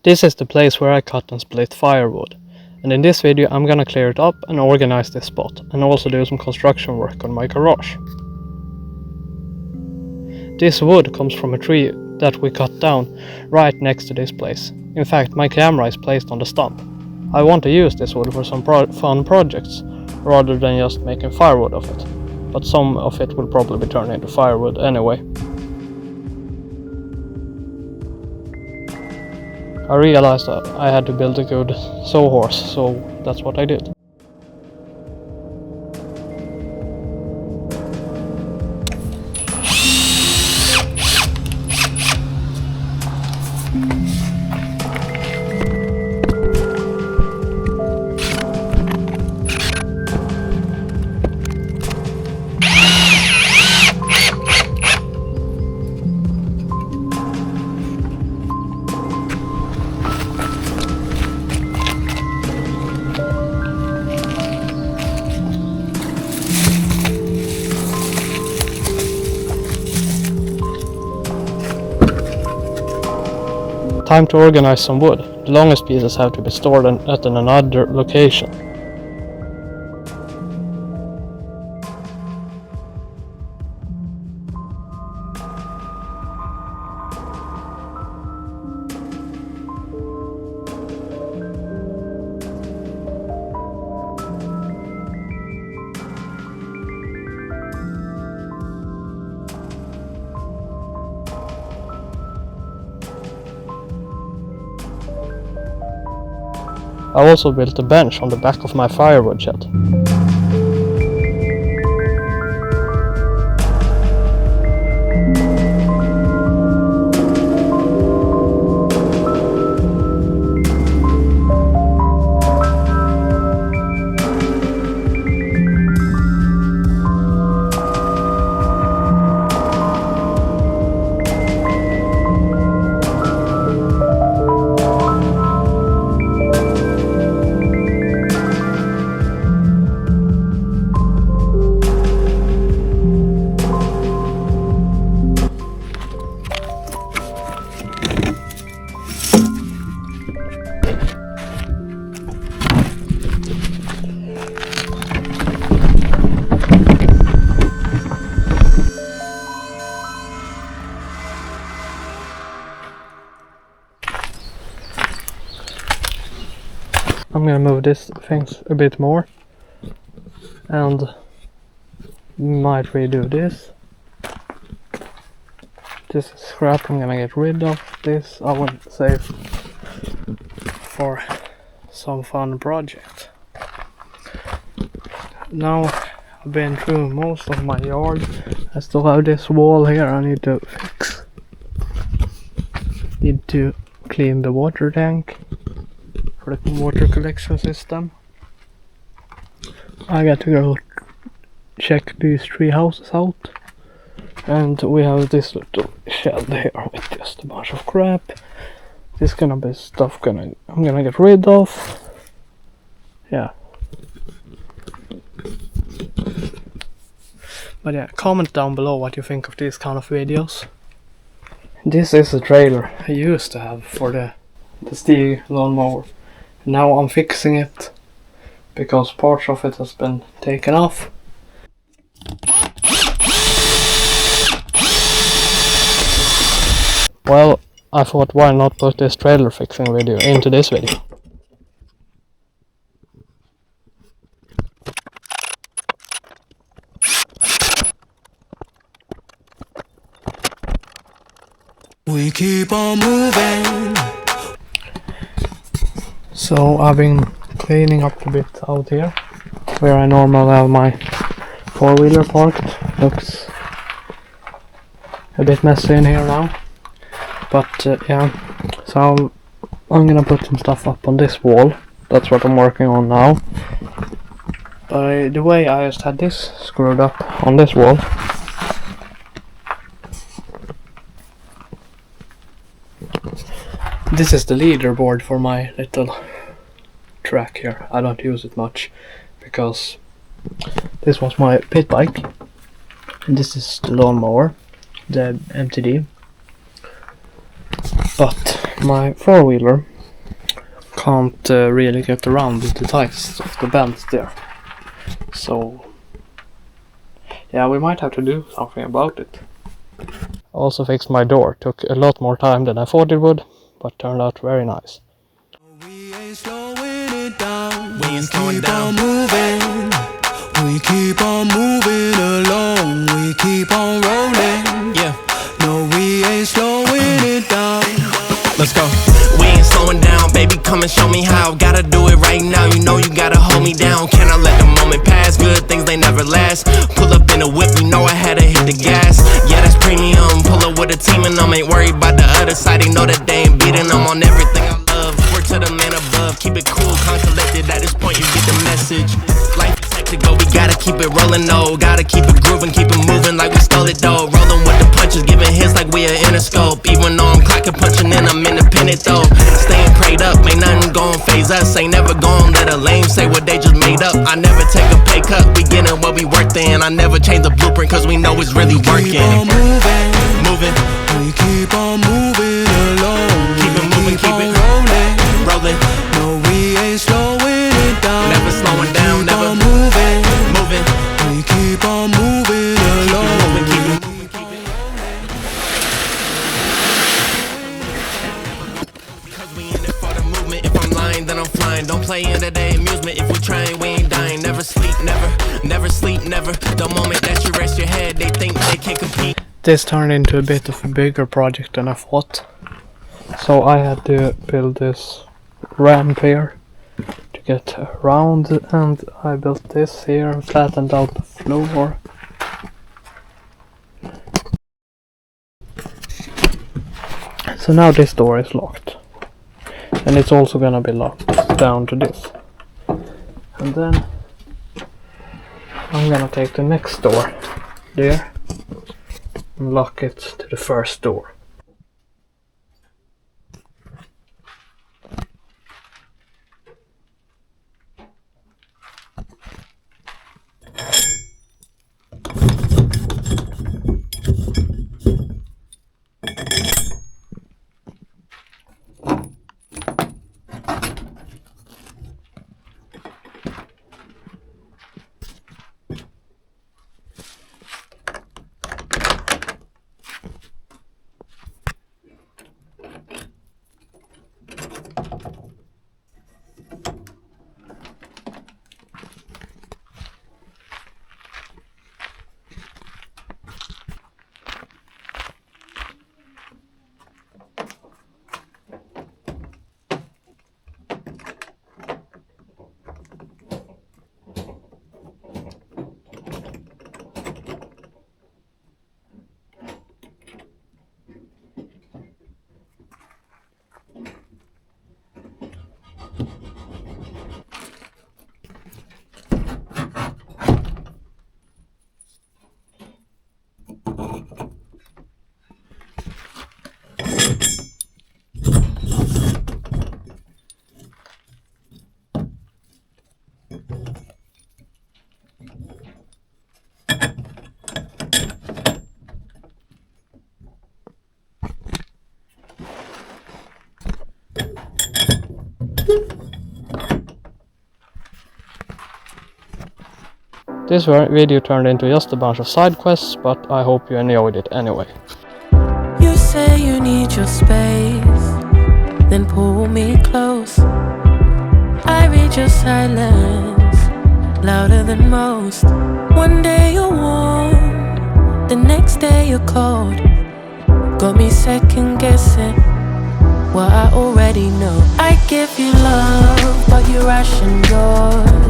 This is the place where I cut and split firewood, and in this video I'm gonna clear it up and organize this spot, and also do some construction work on my garage. This wood comes from a tree that we cut down right next to this place. In fact, my camera is placed on the stump. I want to use this wood for some fun projects, rather than just making firewood of it, but some of it will probably turn into firewood anyway. I realized that I had to build a good sawhorse, so that's what I did. Time to organize some wood. The longest pieces have to be stored at another location. I also built a bench on the back of my firewood shed. I'm gonna move these things a bit more and might redo this. This is scrap, I'm gonna get rid of this. I will save for some fun project. Now I've been through most of my yard. I still have this wall here I need to fix. Need to clean the water tank for the water collection system. I got to go check these three houses out, and we have this little shed here with just a bunch of crap. This gonna be stuff I'm gonna get rid of. Yeah. But yeah, comment down below what you think of these kind of videos. This is a trailer I used to have for the Stihl lawnmower. Now I'm fixing it because parts of it has been taken off. Well, I thought why not put this trailer fixing video into this video. We keep on moving. So I've been cleaning up a bit out here, where I normally have my four-wheeler parked. Looks a bit messy in here now, but yeah. So I'm gonna put some stuff up on this wall. That's what I'm working on now. But the way I just had this screwed up on this wall. This is the leaderboard for my little track here. I don't use it much because this was my pit bike and this is the lawnmower, the MTD. But my four-wheeler can't really get around with the ties of the bends there. So yeah, we might have to do something about it. Also fixed my door. Took a lot more time than I thought it would, but turned out very nice. We ain't slowing it down. We ain't slowing down. Moving. We keep on moving along. We keep on rolling. Yeah. No, we ain't slowing it down. Let's go. We ain't slowing down, baby. Come and show me how. Gotta do it right now. You know you gotta hold me down. Can I let the moment pass? Good things they never last. Pull up in a whip, you know I had to hit the gas. Yeah, that's premium. Pull up with a team and ain't worried about the other side. They know that they ain't beating them on everything I love. Word to the man above. Keep it cool, calm, collected. At this point, you get the message. Life is hectic, but we gotta keep it rolling, though. Gotta keep it grooving, keep it moving like we stole it, though. Rolling with the punches, giving hits like we are Interscope. Even though I'm clocking, punching in, I'm independent, though. Staying prayed up, ain't nothing gon' phase us. Ain't never gon' let a lame say what they just made up. I never take a pay cut, we getting what we worth in. I never change the blueprint, cause we know it's really working. Keep on moving, moving. We keep on moving along. Keep it moving, keep it rolling, rolling. No, we ain't slowing it down. Never slowing down, never moving, moving. We keep on moving along. Keep it moving, keep it rolling. Cause we in it for the movement. If I'm lying, then I'm flying. Don't play into their amusement. If we trying, we ain't dying. Never sleep, never sleep, never. The moment that you rest your head, they think they can't compete. This turned into a bit of a bigger project than I thought. So I had to build this ramp here to get around, and I built this here, flattened out the floor. So now this door is locked, and it's also gonna be locked down to this. And then I'm gonna take the next door there and lock it to the first door. This video turned into just a bunch of side quests, but I hope you enjoyed it anyway. You say you need your space, then pull me close. I read your silence, louder than most. One day you're warm, the next day you're cold. Got me second guessing what I already know. I give you love, but you ration yours.